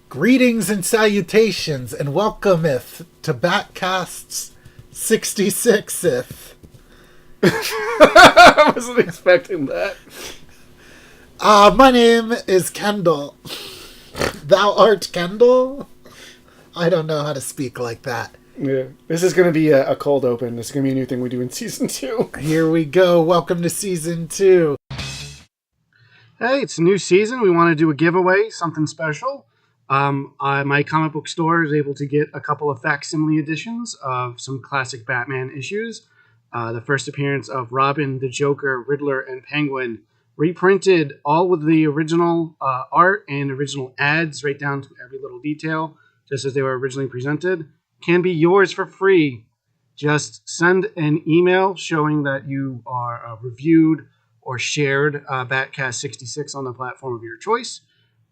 Greetings and salutations, and welcometh to Batcast's 66th. I wasn't expecting that. My name is Kendall. Thou art Kendall? I don't know how to speak like that. Yeah, this is going to be a cold open. This is going to be a new thing we do in Season 2. Here we go. Welcome to Season 2. Hey, it's a new season. We want to do a giveaway, something special. My comic book store is able to get a couple of facsimile editions of some classic Batman issues. The first appearance of Robin, the Joker, Riddler, and Penguin, reprinted all with the original art and original ads right down to every little detail, just as they were originally presented, can be yours for free. Just send an email showing that you are reviewed or shared Batcast66 on the platform of your choice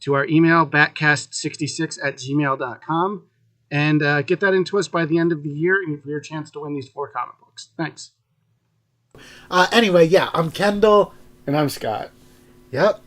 to our email, batcast66@gmail.com, and get that into us by the end of the year and for your chance to win these 4 comic books. Thanks. Anyway, yeah, I'm Kendall. And I'm Scott. Yep.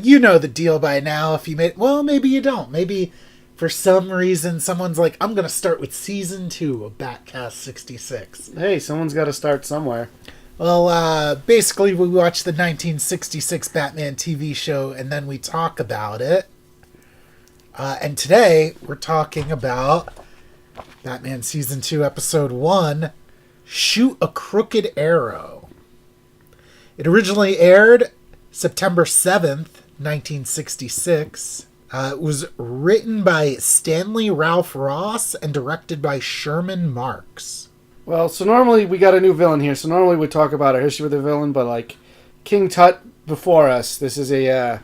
You know the deal by now. If you maybe you don't. Maybe for some reason someone's like, I'm going to start with Season 2 of Batcast 66. Hey, someone's got to start somewhere. Well, basically we watch the 1966 Batman TV show and then we talk about it. And today we're talking about Batman Season 2, Episode 1, Shoot a Crooked Arrow. It originally aired September 7th, 1966. It was written by Stanley Ralph Ross and directed by Sherman Marks. Well, so normally we got a new villain here, so normally we talk about our history with the villain, but like King Tut before us, this is a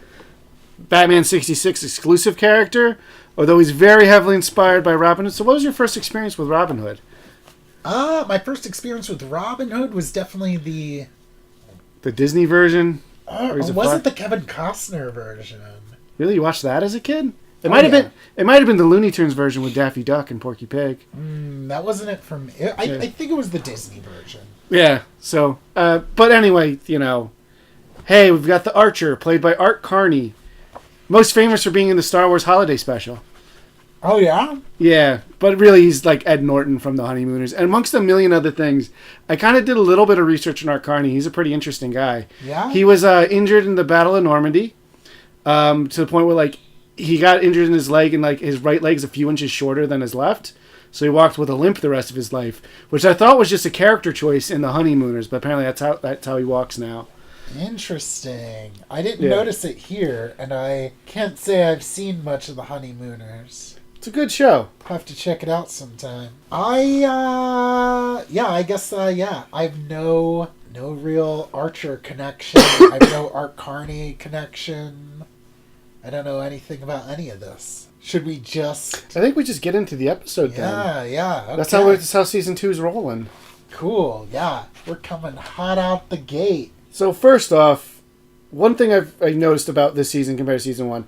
Batman 66 exclusive character, although he's very heavily inspired by Robin Hood. So what was your first experience with Robin Hood? My first experience with Robin Hood was definitely the Disney version? Or was it the Kevin Costner version? Really? You watched that as a kid? It might have been the Looney Tunes version with Daffy Duck and Porky Pig. That wasn't it from... I think it was the Disney version. Yeah, so... but anyway, hey, we've got the Archer, played by Art Carney. Most famous for being in the Star Wars Holiday Special. Oh, yeah? Yeah, but really he's like Ed Norton from The Honeymooners. And amongst a million other things, I kind of did a little bit of research on Art Carney. He's a pretty interesting guy. Yeah? He was injured in the Battle of Normandy, to the point where, like, he got injured in his leg, and like his right leg's a few inches shorter than his left, so he walked with a limp the rest of his life, which I thought was just a character choice in The Honeymooners, but apparently that's how he walks now. Interesting. I didn't notice it here, and I can't say I've seen much of The Honeymooners. It's a good show. I'll have to check it out sometime. I guess I've no real Archer connection. I've no Art Carney connection. I don't know anything about any of this. Should we just... I think we just get into the episode then. Yeah. Okay. That's how Season 2's rolling. Cool, yeah. We're coming hot out the gate. So first off, one thing I noticed about this season compared to Season 1,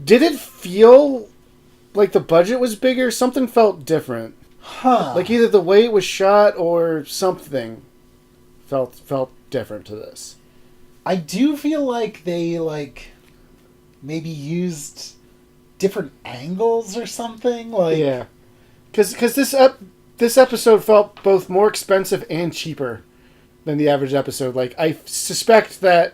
did it feel like the budget was bigger? Something felt different. Huh. Like either the way it was shot or something felt different to this. I do feel like they, maybe used different angles or something. Yeah. Because this episode felt both more expensive and cheaper than the average episode. Like, I suspect that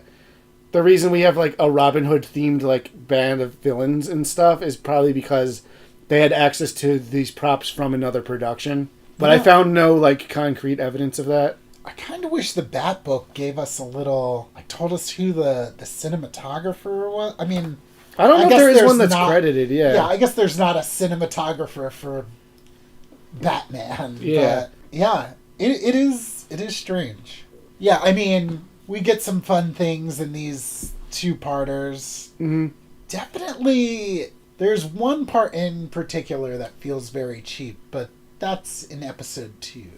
the reason we have, like, a Robin Hood themed, like, band of villains and stuff is probably because they had access to these props from another production. But I found no, like, concrete evidence of that. I kind of wish the Bat Book gave us a little... told us who the cinematographer was. I mean... I don't know if there is one that's credited, yeah. Yeah, I guess there's not a cinematographer for Batman. Yeah. But yeah, it is strange. Yeah, I mean, we get some fun things in these 2-parters. Mm-hmm. Definitely, there's one part in particular that feels very cheap, but that's in Episode 2.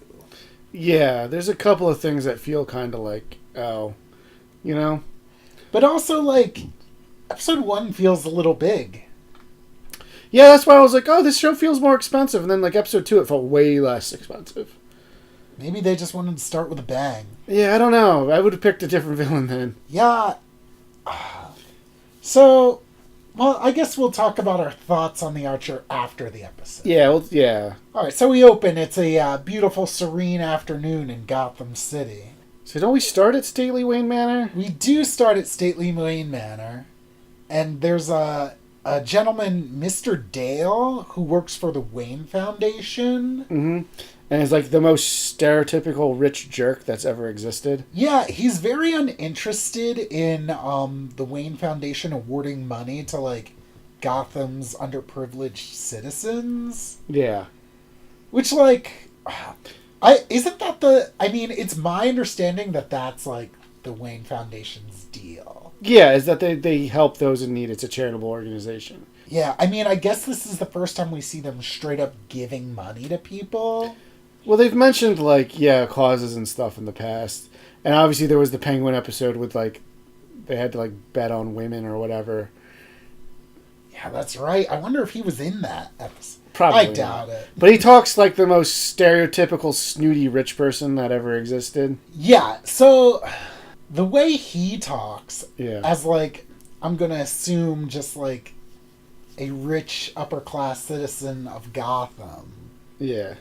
Yeah, there's a couple of things that feel kind of like, But also, Episode 1 feels a little big. Yeah, that's why I was like, oh, this show feels more expensive. And then, Episode 2, it felt way less expensive. Maybe they just wanted to start with a bang. Yeah, I don't know. I would have picked a different villain then. Yeah. So, Well, I guess we'll talk about our thoughts on the Archer after the episode. Yeah, well, yeah. All right, so we open. It's a beautiful, serene afternoon in Gotham City. So don't we start at Stately Wayne Manor? We do start at Stately Wayne Manor, and there's a gentleman, Mr. Dale, who works for the Wayne Foundation. Mm-hmm. And is like the most stereotypical rich jerk that's ever existed. Yeah, he's very uninterested in the Wayne Foundation awarding money to like Gotham's underprivileged citizens. Yeah. Which like it's my understanding that that's like the Wayne Foundation's deal. Yeah, is that they help those in need. It's a charitable organization. Yeah, I mean, I guess this is the first time we see them straight up giving money to people. Well, they've mentioned, like, causes and stuff in the past. And obviously there was the Penguin episode with, like, they had to, like, bet on women or whatever. Yeah, that's right. I wonder if he was in that episode. Probably I doubt it. But he talks like the most stereotypical snooty rich person that ever existed. Yeah, so the way he talks, Yeah. as, like, I'm going to assume just, like, a rich upper-class citizen of Gotham. Yeah.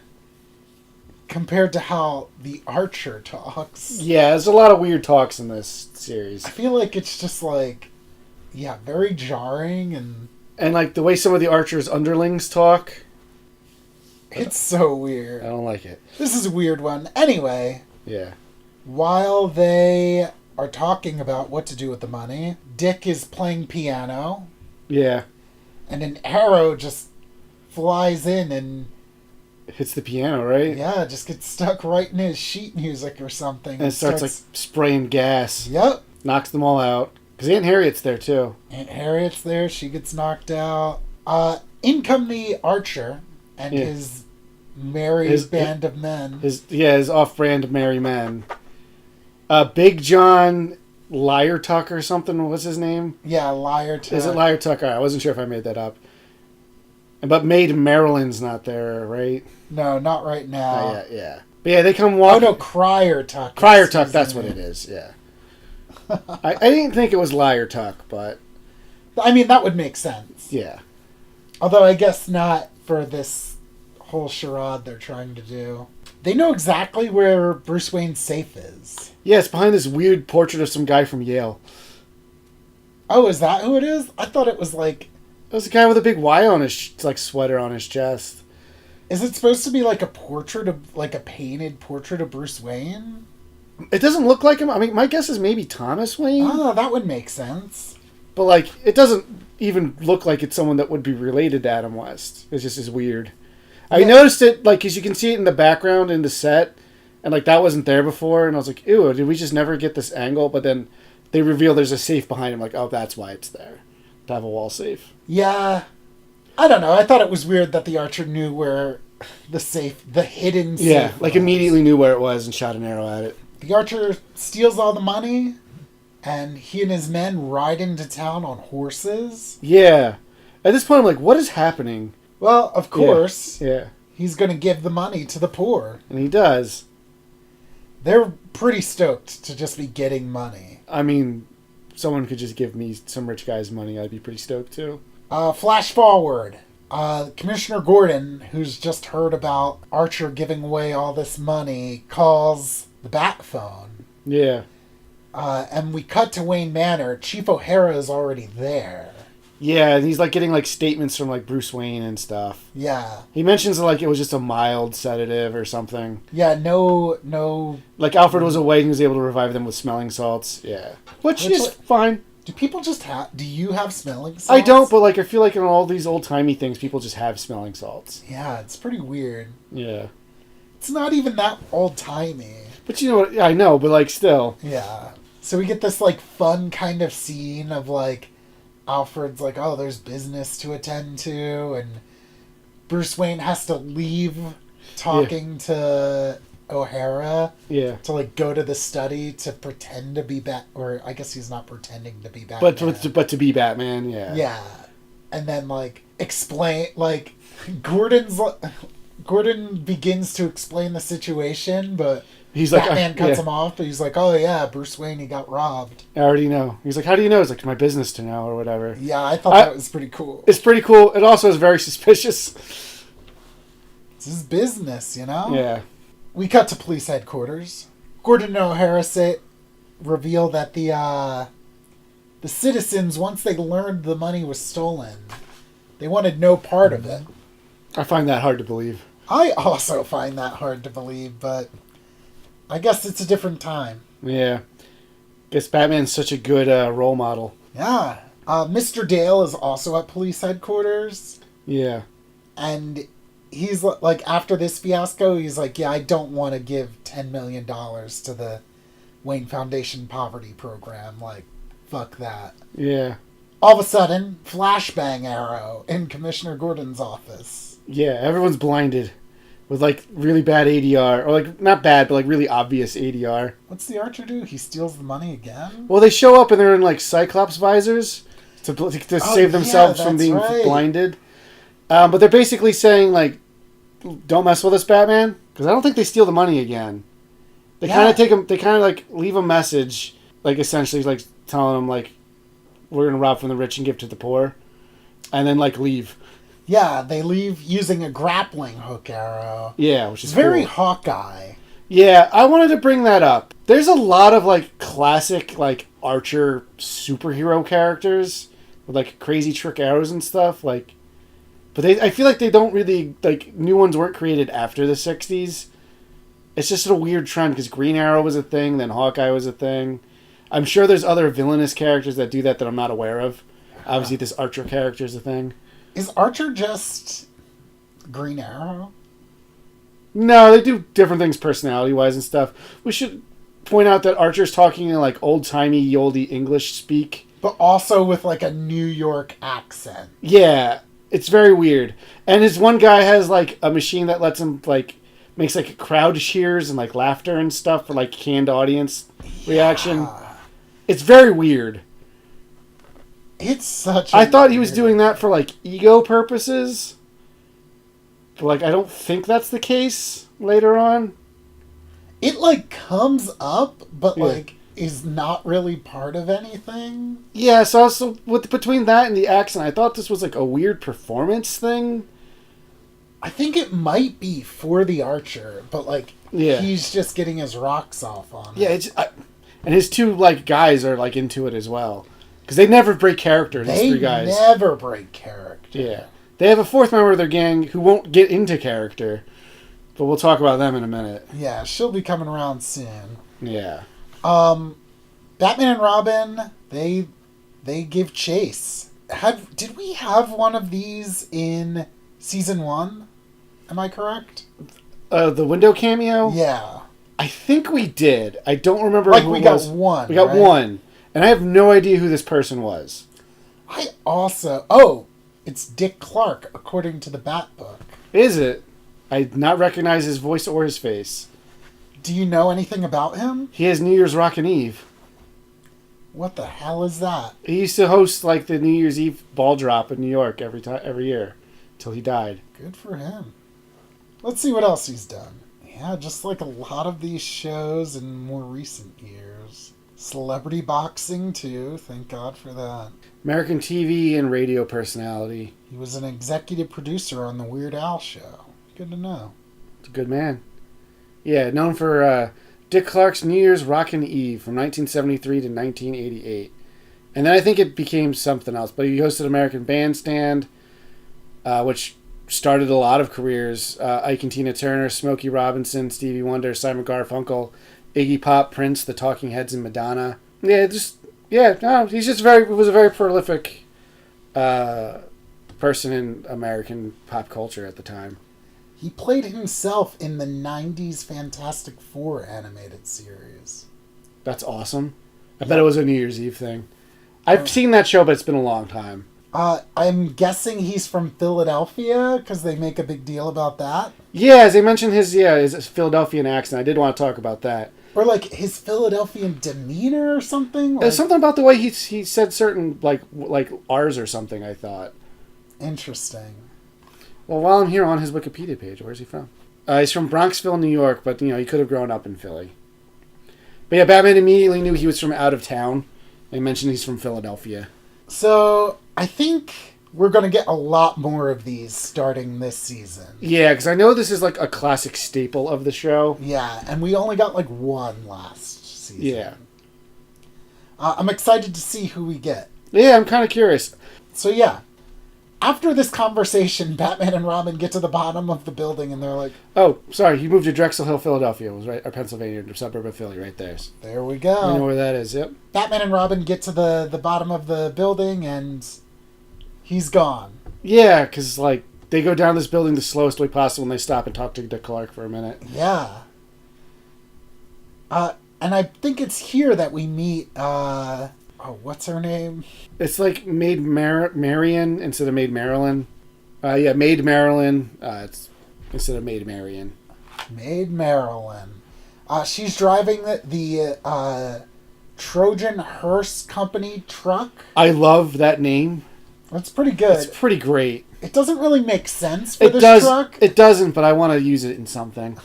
Compared to how the Archer talks. Yeah, there's a lot of weird talks in this series. I feel like it's just like, yeah, very jarring and like the way some of the Archer's underlings talk. It's so weird. I don't like it. This is a weird one. Anyway. Yeah. While they are talking about what to do with the money, Dick is playing piano. Yeah. And an arrow just flies in and hits the piano, right? Yeah, just gets stuck right in his sheet music or something. And it starts like spraying gas. Yep. Knocks them all out. Because Aunt Harriet's there too. Aunt Harriet's there. She gets knocked out. In come the Archer and his merry band of men. His off-brand merry men. Big John Liar Tuck or something. What's his name? Yeah, Liar Tuck. Is it Liar Tuck? I wasn't sure if I made that up. But Maid Marilyn's not there, right? No, not right now. Yeah. But yeah, they come walk. Oh no, Crier Tuck. Crier Tuck, that's what it is. Yeah. I didn't think it was Liar Tuck, but I mean that would make sense. Yeah. Although I guess not for this whole charade they're trying to do. They know exactly where Bruce Wayne's safe is. Yeah, it's behind this weird portrait of some guy from Yale. Oh, is that who it is? I thought it was like. It was a guy with a big Y on his sweater on his chest. Is it supposed to be like a portrait of, like a painted portrait of Bruce Wayne? It doesn't look like him. I mean, my guess is maybe Thomas Wayne. Oh, that would make sense. But, like, it doesn't even look like it's someone that would be related to Adam West. It's just as weird. Yeah. I noticed it, like, because you can see it in the background in the set, and, like, that wasn't there before, and I was like, ew, did we just never get this angle? But then they reveal there's a safe behind him, like, oh, that's why it's there. To have a wall safe. Yeah. I don't know. I thought it was weird that the Archer knew where the hidden safe like, was. immediately knew where it was and shot an arrow at it. The Archer steals all the money, and he and his men ride into town on horses. Yeah. At this point, I'm like, what is happening? Well, of course. Yeah. He's going to give the money to the poor. And he does. They're pretty stoked to just be getting money. I mean, someone could just give me some rich guy's money. I'd be pretty stoked, too. Flash forward. Commissioner Gordon, who's just heard about Archer giving away all this money, calls the Bat phone. Yeah. And we cut to Wayne Manor. Chief O'Hara is already there. Yeah, and he's like getting like statements from like Bruce Wayne and stuff. Yeah. He mentions like it was just a mild sedative or something. Yeah, no. Like Alfred was away and he was able to revive them with smelling salts. Yeah. Which is fine. Do people just have... Do you have smelling salts? I don't, but like I feel like in all these old-timey things, people just have smelling salts. Yeah, it's pretty weird. Yeah. It's not even that old-timey. But you know what? I know, but like still. Yeah. So we get this like fun kind of scene of like Alfred's like, oh, there's business to attend to, and Bruce Wayne has to leave talking to O'Hara to like go to the study to pretend to be or I guess he's not pretending to be Batman. But to be Batman, yeah. And then like explain Gordon begins to explain the situation, but He's like, Batman cuts him off, but he's like, oh yeah, Bruce Wayne, he got robbed. I already know. He's like, how do you know? It's like, my business to know or whatever. Yeah, I thought that was pretty cool. It's pretty cool. It also is very suspicious. It's his business, you know? Yeah. We cut to police headquarters. Gordon and O'Hara reveal that the citizens, once they learned the money was stolen, they wanted no part of it. I find that hard to believe. I also find that hard to believe, but I guess it's a different time. Yeah. Guess Batman's such a good role model. Yeah. Mr. Dale is also at police headquarters. Yeah. And he's like, after this fiasco, he's like, yeah, I don't want to give $10 million to the Wayne Foundation Poverty Program. Like, fuck that. Yeah. All of a sudden, flashbang arrow in Commissioner Gordon's office. Yeah, everyone's blinded with, like, really bad ADR. Or, like, not bad, but, like, really obvious ADR. What's the Archer do? He steals the money again? Well, they show up and they're in, like, Cyclops visors to save themselves from being blinded. But they're basically saying, like, don't mess with us, Batman. Because I don't think they steal the money again. They kind of like, leave a message, like, essentially, like, telling them, like, we're going to rob from the rich and give to the poor. And then, like, leave. Yeah, they leave using a grappling hook arrow. Yeah, which is very cool. Hawkeye. Yeah, I wanted to bring that up. There's a lot of, like, classic, like, Archer superhero characters with, like, crazy trick arrows and stuff. Like, but I feel like they don't really, like, new ones weren't created after the 60s. It's just a weird trend because Green Arrow was a thing, then Hawkeye was a thing. I'm sure there's other villainous characters that do that I'm not aware of. Obviously, this Archer character is a thing. Is Archer just Green Arrow? No, they do different things personality-wise and stuff. We should point out that Archer's talking in, like, old-timey, oldie English speak. But also with, like, a New York accent. Yeah, it's very weird. And his one guy has, like, a machine that lets him, like, makes, like, crowd cheers and, like, laughter and stuff for, like, canned audience reaction. It's very weird. It's such I thought he was doing that for, like, ego purposes. But, like, I don't think that's the case later on. It, like, comes up, but, like, is not really part of anything. Yeah, so also, between that and the accent, I thought this was, like, a weird performance thing. I think it might be for the Archer, but, like, he's just getting his rocks off on it. Yeah, and his two, like, guys are, like, into it as well. Because they never break character, these three guys. They never break character. Yeah. They have a fourth member of their gang who won't get into character. But we'll talk about them in a minute. Yeah, she'll be coming around soon. Yeah. Batman and Robin, they give chase. Did we have one of these in season 1? Am I correct? The window cameo? Yeah. I think we did. I don't remember like who we it got was. one. We got one. And I have no idea who this person was. I also... Oh, it's Dick Clark, according to the Bat book. Is it? I did not recognize his voice or his face. Do you know anything about him? He has New Year's Rockin' Eve. What the hell is that? He used to host, like, the New Year's Eve ball drop in New York every year. Until he died. Good for him. Let's see what else he's done. Yeah, just like a lot of these shows in more recent years. Celebrity boxing, too. Thank God for that. American TV and radio personality. He was an executive producer on The Weird Al Show. Good to know. It's a good man. Yeah, known for Dick Clark's New Year's Rockin' Eve from 1973 to 1988. And then I think it became something else. But he hosted American Bandstand, which started a lot of careers. Ike and Tina Turner, Smokey Robinson, Stevie Wonder, Simon Garfunkel, Iggy Pop, Prince, The Talking Heads, and Madonna. He's just was a very prolific person in American pop culture at the time. He played himself in the 90s Fantastic Four animated series. That's awesome. I bet it was a New Year's Eve thing. I've seen that show, but it's been a long time. I'm guessing he's from Philadelphia, because they make a big deal about that. Yeah, as they mentioned his Philadelphian accent. I did want to talk about that. Or, like, his Philadelphian demeanor or something? There's something about the way he said certain, like R's or something, I thought. Interesting. Well, while I'm here on his Wikipedia page, where's he from? He's from Bronxville, New York, but he could have grown up in Philly. But yeah, Batman immediately knew he was from out of town. They mentioned he's from Philadelphia. So I think we're going to get a lot more of these starting this season. Yeah, because I know this is like a classic staple of the show. Yeah, and we only got like one last season. Yeah. I'm excited to see who we get. Yeah, I'm kind of curious. So yeah, after this conversation, Batman and Robin get to the bottom of the building and they're like, oh, sorry, he moved to Drexel Hill, Philadelphia. It was right, or Pennsylvania, the suburb of Philly, right there. there we go. You know where that is, yep. Batman and Robin get to the bottom of the building and he's gone. Yeah, because, like, they go down this building the slowest way possible and they stop and talk to Dick Clark for a minute. Yeah. And I think it's here that we meet, what's her name? It's like Maid Marian instead of Maid Marilyn. Yeah, Maid Marilyn it's instead of Maid Marian. Maid Marilyn. She's driving the Trojan Hearse Company truck. I love that name. That's pretty good. It's pretty great. It doesn't really make sense for this truck. It doesn't, but I want to use it in something.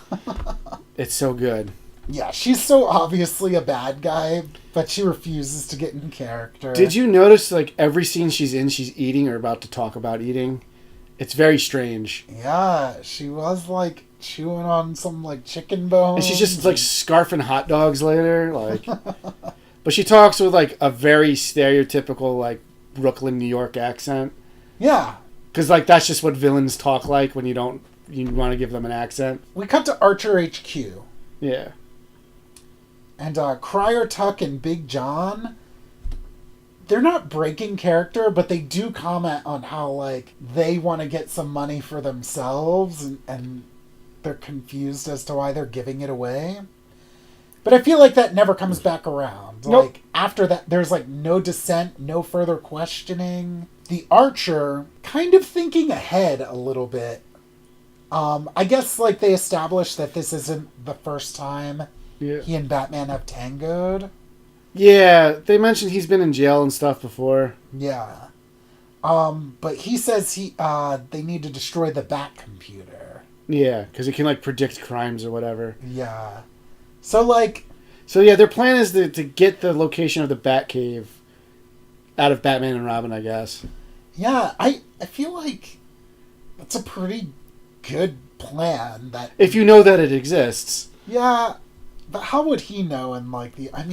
It's so good. Yeah, she's so obviously a bad guy, but she refuses to get in character. Did you notice, like, every scene she's in, she's eating or about to talk about eating? It's very strange. Yeah, she was, like, chewing on some, like, chicken bones. And she's just, like, scarfing hot dogs later. Like, but she talks with, like, a very stereotypical, like, Brooklyn, New York accent. Yeah. Because, like, that's just what villains talk like when you want to give them an accent. We cut to Archer HQ. Yeah. And Crier Tuck and Big John, they're not breaking character, but they do comment on how, like, they want to get some money for themselves, and they're confused as to why they're giving it away. But I feel like that never comes back around. Nope. Like, after that, there's, like, no dissent, no further questioning. The Archer, kind of thinking ahead a little bit. I guess, like, they established that this isn't the first time he and Batman have tangoed. Yeah, they mentioned he's been in jail and stuff before. Yeah. But he says they need to destroy the Bat computer. Yeah, because it can, like, predict crimes or whatever. Yeah. So, yeah, their plan is to get the location of the Batcave out of Batman and Robin, I guess. Yeah, I feel like that's a pretty good plan. That if you know that it exists. Yeah, but how would he know? I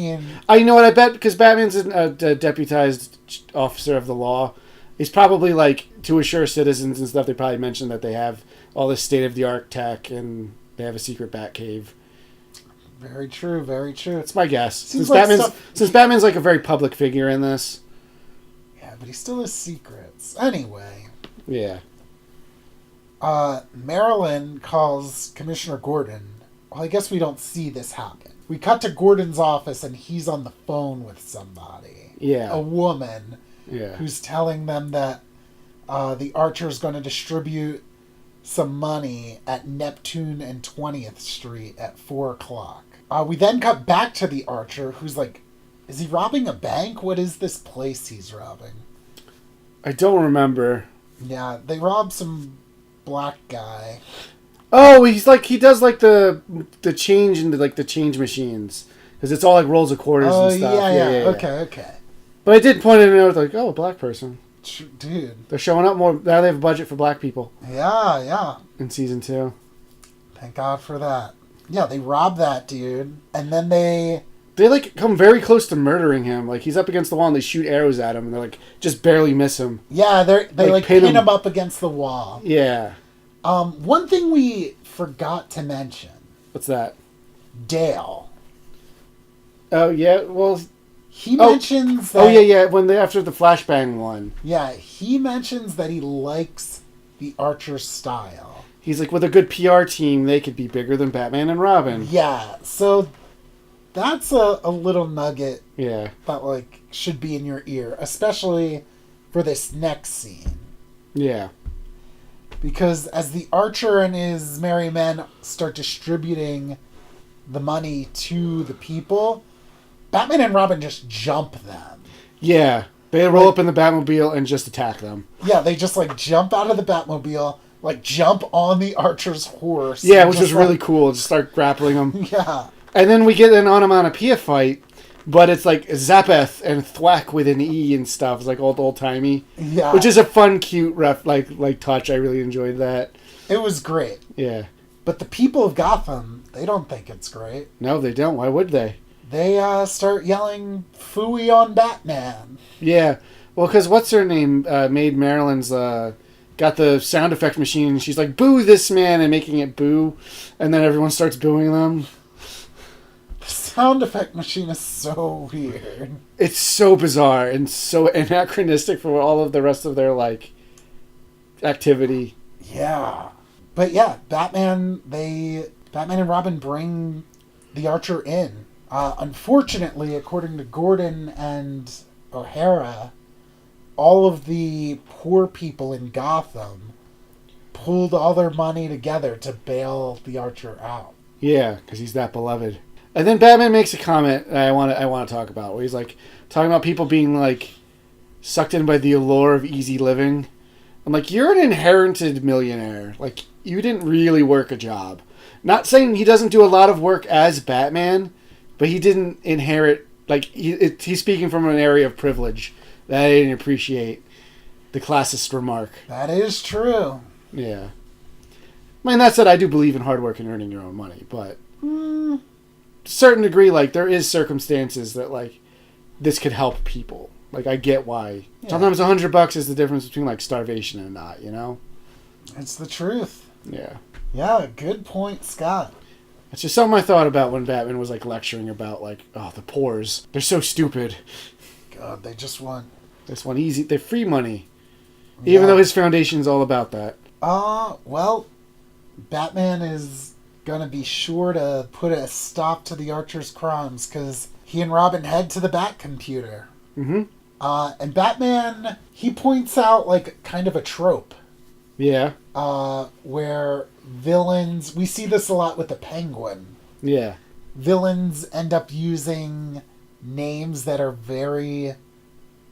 know what I bet, because Batman's a deputized officer of the law. He's probably, like, to assure citizens and stuff, they probably mentioned that they have all this state-of-the-art tech and they have a secret Batcave. Very true, very true. It's my guess. Since Batman's like a very public figure in this. Yeah, but he still has secrets. Anyway. Yeah. Marilyn calls Commissioner Gordon. Well, I guess we don't see this happen. We cut to Gordon's office and he's on the phone with somebody. Yeah. A woman. Yeah. Who's telling them that the Archer's going to distribute some money at Neptune and 20th Street at 4:00. We then cut back to the Archer, who's like, is he robbing a bank? What is this place he's robbing? I don't remember. Yeah, they robbed some black guy. Oh, he does like the change into like the change machines, because it's all like rolls of quarters and stuff. Yeah. Okay. But I did point it out, like, oh, a black person. Dude. They're showing up more. Now they have a budget for black people. Yeah. In season 2. Thank God for that. Yeah, they rob that dude. And then they like come very close to murdering him. Like, he's up against the wall and they shoot arrows at him and they're like, just barely miss him. Yeah, they like pin him up against the wall. Yeah. One thing we forgot to mention. What's that? Dale. Oh, yeah, well... He mentions that... Oh, yeah, after the flashbang one. Yeah, he mentions that he likes the Archer style. He's like, with a good PR team, they could be bigger than Batman and Robin. Yeah, so that's a little nugget that, like, should be in your ear, especially for this next scene. Yeah. Because as the Archer and his merry men start distributing the money to the people... Batman and Robin just jump them. Yeah. They roll up in the Batmobile and just attack them. Yeah, they just, like, jump out of the Batmobile. like jump on the archer's horse. Yeah, and which just, was really cool. Just start grappling him. Yeah. And then we get an onomatopoeia fight, but it's like Zapeth and Thwack with an E and stuff. It's like old timey. Yeah. Which is a fun, cute like touch. I really enjoyed that. It was great. Yeah. But the people of Gotham, they don't think it's great. No, they don't. Why would they? They start yelling "Phooey" on Batman. Yeah. Well, because what's her name? Maid Marilyn's got the sound effect machine, and she's like, "Boo this man," and making it boo, and then everyone starts booing them. The sound effect machine is so weird. It's so bizarre and so anachronistic for all of the rest of their like activity. Yeah. But yeah, Batman and Robin bring the Archer in. Unfortunately, according to Gordon and O'Hara, all of the poor people in Gotham pulled all their money together to bail the Archer out. Yeah, because he's that beloved. And then Batman makes a comment that I want to talk about, where he's like talking about people being like sucked in by the allure of easy living. I'm like, you're an inherited millionaire. Like, you didn't really work a job. Not saying he doesn't do a lot of work as Batman, but he didn't inherit, like, he's speaking from an area of privilege that I didn't appreciate. The classist remark. That is true. Yeah. I mean, that said, I do believe in hard work and earning your own money, but to a certain degree, like, there is circumstances that, like, this could help people. Like, I get why. Yeah. Sometimes $100 is the difference between, like, starvation and not, you know? It's the truth. Yeah. Yeah, good point, Scott. It's just something I thought about when Batman was, like, lecturing about, like, oh, the poors. They're so stupid. God, they just want... This one easy. They're free money. Yeah. Even though his foundation's all about that. Well, Batman is gonna be sure to put a stop to the Archer's crimes, because he and Robin head to the Bat computer. Mm-hmm. And Batman, he points out, like, kind of a trope. Yeah. Where villains... We see this a lot with the Penguin. Yeah. Villains end up using names that are very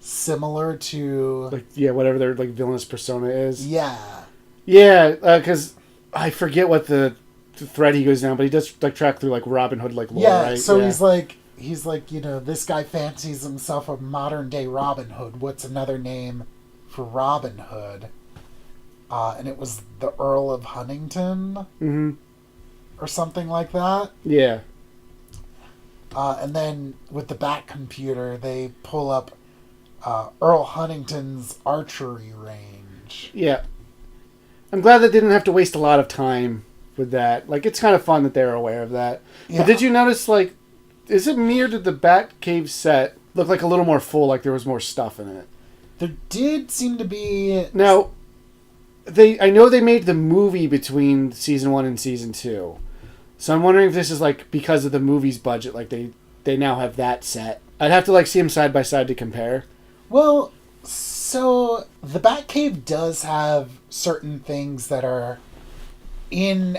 similar to... Like, yeah, whatever their, like, villainous persona is. Yeah. Yeah, because I forget what the thread he goes down, but he does, like, track through, like, Robin Hood, like, lore, yeah, right? So he's like, you know, this guy fancies himself a modern-day Robin Hood. What's another name for Robin Hood? And it was the Earl of Huntington? Mm-hmm. Or something like that? Yeah. And then with the Bat computer, they pull up Earl Huntington's archery range. Yeah. I'm glad they didn't have to waste a lot of time with that. Like, it's kind of fun that they're aware of that. Yeah. But did you notice, like, is it me or did the Batcave set look like a little more full, like there was more stuff in it? There did seem to be... Now, I know they made the movie between season 1 and season 2. So I'm wondering if this is, like, because of the movie's budget, like, they now have that set. I'd have to, like, see them side by side to compare. Well, so the Batcave does have certain things that are in,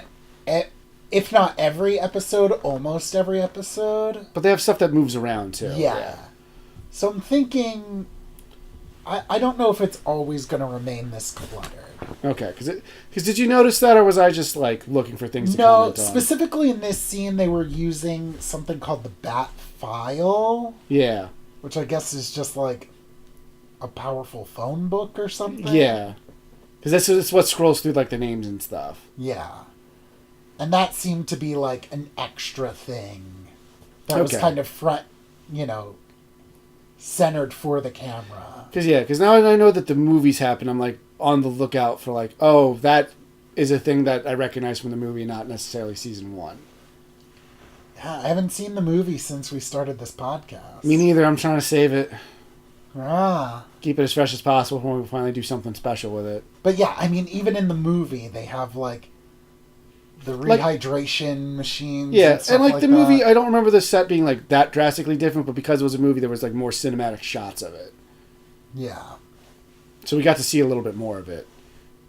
if not every episode, almost every episode. But they have stuff that moves around, too. Yeah. So I'm thinking... I don't know if it's always going to remain this cluttered. Okay, because did you notice that, or was I just, like, looking for things to comment on? No, specifically in this scene, they were using something called the Bat File. Yeah. Which I guess is just, like, a powerful phone book or something. Yeah. Because that's what scrolls through, like, the names and stuff. Yeah. And that seemed to be, like, an extra thing. That was kind of front, you know, centered for the camera. Because now I know that the movies happen, I'm, like, on the lookout for, like, oh, that is a thing that I recognize from the movie, not necessarily season 1. Yeah, I haven't seen the movie since we started this podcast. Me neither. I'm trying to save it. Keep it as fresh as possible when we finally do something special with it. But yeah, I mean, even in the movie, they have, like, the rehydration machines. Yeah, and like the movie, that. I don't remember the set being, like, that drastically different, but because it was a movie, there was, like, more cinematic shots of it. Yeah. So we got to see a little bit more of it.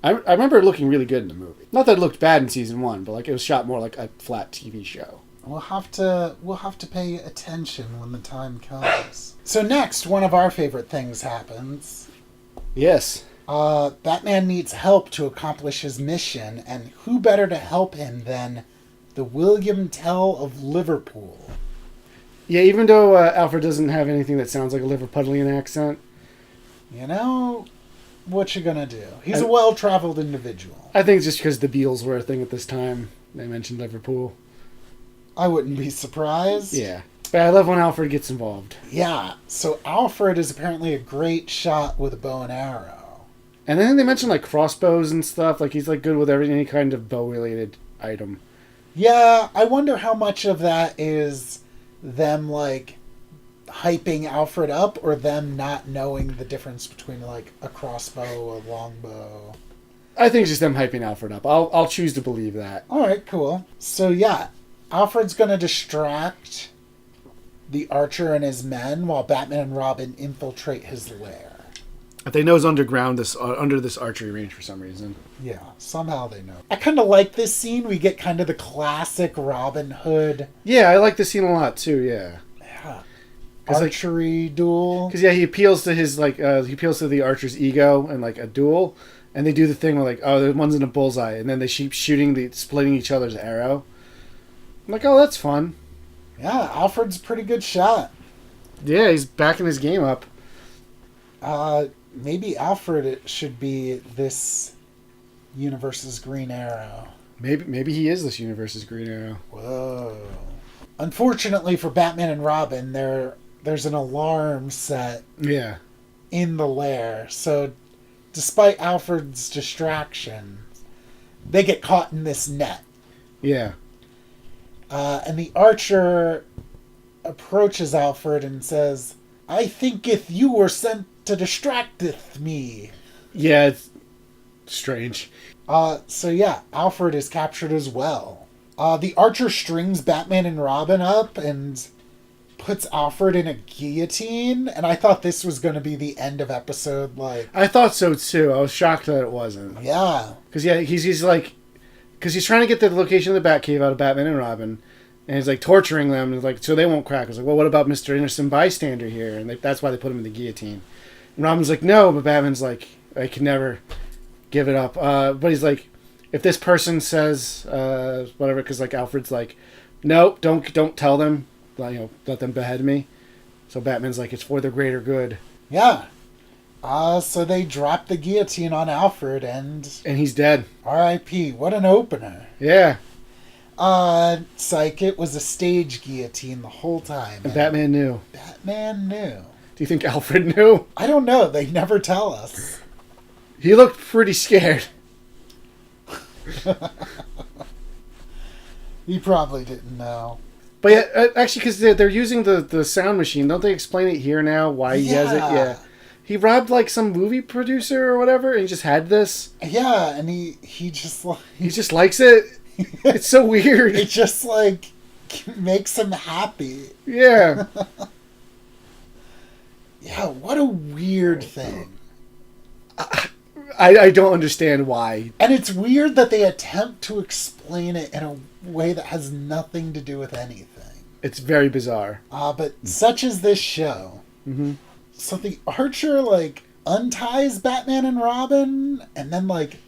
I remember it looking really good in the movie. Not that it looked bad in season 1, but, like, it was shot more like a flat TV show. We'll have to pay attention when the time comes. So next, one of our favorite things happens. Yes. Batman needs help to accomplish his mission, and who better to help him than the William Tell of Liverpool? Yeah, even though Alfred doesn't have anything that sounds like a Liverpudlian accent. You know, what you gonna do? He's a well-traveled individual. I think it's just because the Beals were a thing at this time. They mentioned Liverpool. I wouldn't be surprised. Yeah. But I love when Alfred gets involved. Yeah, so Alfred is apparently a great shot with a bow and arrow. And then they mentioned like crossbows and stuff. Like he's like good with any kind of bow-related item. Yeah, I wonder how much of that is them like hyping Alfred up or them not knowing the difference between like a crossbow, a longbow. I think it's just them hyping Alfred up. I'll choose to believe that. Alright, cool. So yeah, Alfred's gonna distract the Archer and his men while Batman and Robin infiltrate his lair. If they know it's underground, under this archery range for some reason. Yeah, somehow they know. I kind of like this scene. We get kind of the classic Robin Hood. Yeah, I like this scene a lot too. Yeah. Yeah. Archery duel. Because he appeals to his he appeals to the Archer's ego and like a duel, and they do the thing where like, oh, the one's in a bullseye, and then they keep splitting each other's arrow. I'm like, oh, that's fun. Yeah, Alfred's a pretty good shot. Yeah, he's backing his game up. Maybe Alfred should be this universe's Green Arrow. Maybe he is this universe's Green Arrow. Whoa. Unfortunately for Batman and Robin, there's an alarm set in the lair. So despite Alfred's distraction, they get caught in this net. Yeah. And the Archer approaches Alfred and says, "I thinketh you were sent to distracteth me." Yeah, it's strange. So yeah, Alfred is captured as well. The Archer strings Batman and Robin up and puts Alfred in a guillotine, and I thought this was going to be the end of episode. I thought so too. I was shocked that it wasn't. Yeah, because he's trying to get the location of the Batcave out of Batman and Robin, and he's like torturing them, so they won't crack. I was like, well, what about Mr. Innocent Bystander here? And that's why they put him in the guillotine. And Robin's like, no, but Batman's like, I can never give it up. But he's like, if this person says whatever, because like Alfred's like, no, don't tell them, let them behead me. So Batman's like, it's for the greater good. Yeah. So they drop the guillotine on Alfred and he's dead. R.I.P. What an opener. Yeah. Psych, it was a stage guillotine the whole time. And Batman knew. Batman knew. Do you think Alfred knew? I don't know. They never tell us. He looked pretty scared. He probably didn't know. But yeah, actually, because they're using the sound machine. Don't they explain it here now why he has it? Yeah. He robbed like some movie producer or whatever, and he just had this. Yeah, and he just like... He just likes it. It's so weird. It just like makes him happy. Yeah. Yeah, what a weird thing. I don't understand why. And it's weird that they attempt to explain it in a way that has nothing to do with anything. It's very bizarre. But such is this show. Mm-hmm. So the Archer, like, unties Batman and Robin, and then, like,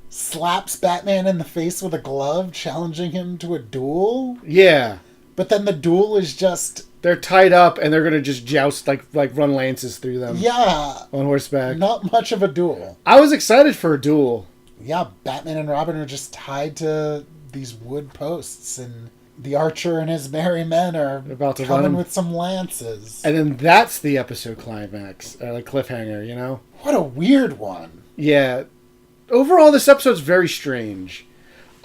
slaps Batman in the face with a glove, challenging him to a duel. Yeah. But then the duel is just... They're tied up, and they're going to just joust, like run lances through them. Yeah. On horseback. Not much of a duel. I was excited for a duel. Yeah, Batman and Robin are just tied to these wood posts, and the Archer and his merry men are about to coming run with some lances. And then that's the episode climax, like cliffhanger, you know? What a weird one. Yeah. Overall, this episode's very strange.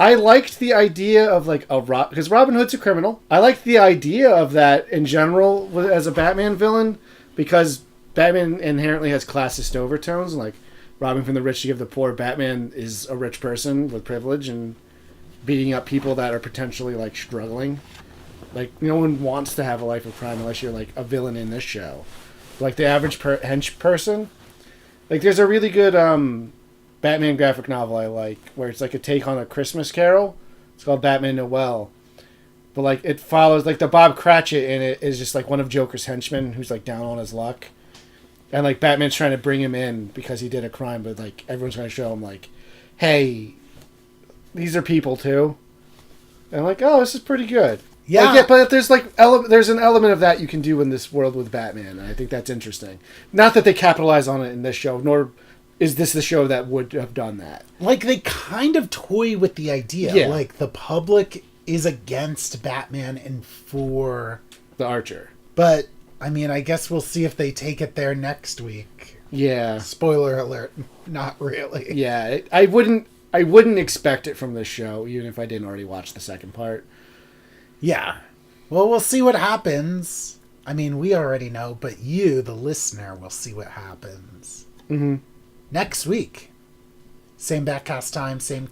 I liked the idea of like because Robin Hood's a criminal. I liked the idea of that in general as a Batman villain, because Batman inherently has classist overtones, like robbing from the rich to give the poor. Batman is a rich person with privilege and beating up people that are potentially like struggling. Like, no one wants to have a life of crime unless you're like a villain in this show. Like the average hench person. Like, there's a really good Batman graphic novel I like, where it's like a take on A Christmas Carol. It's called Batman Noel. But like, it follows, like, the Bob Cratchit in it is just like one of Joker's henchmen who's like down on his luck. And, like, Batman's trying to bring him in because he did a crime, but, like, everyone's trying to show him, like, hey, these are people, too. And, like, oh, this is pretty good. Yeah. Like, but there's, like, there's an element of that you can do in this world with Batman, and I think that's interesting. Not that they capitalize on it in this show, nor is this the show that would have done that. Like, they kind of toy with the idea. Yeah. Like, the public is against Batman and for The Archer. But, I mean, I guess we'll see if they take it there next week. Yeah. Spoiler alert. Not really. Yeah, I wouldn't expect it from this show, even if I didn't already watch the second part. Yeah. Well, we'll see what happens. I mean, we already know, but you, the listener, will see what happens. Mm-hmm. Next week. Same Batcast time, same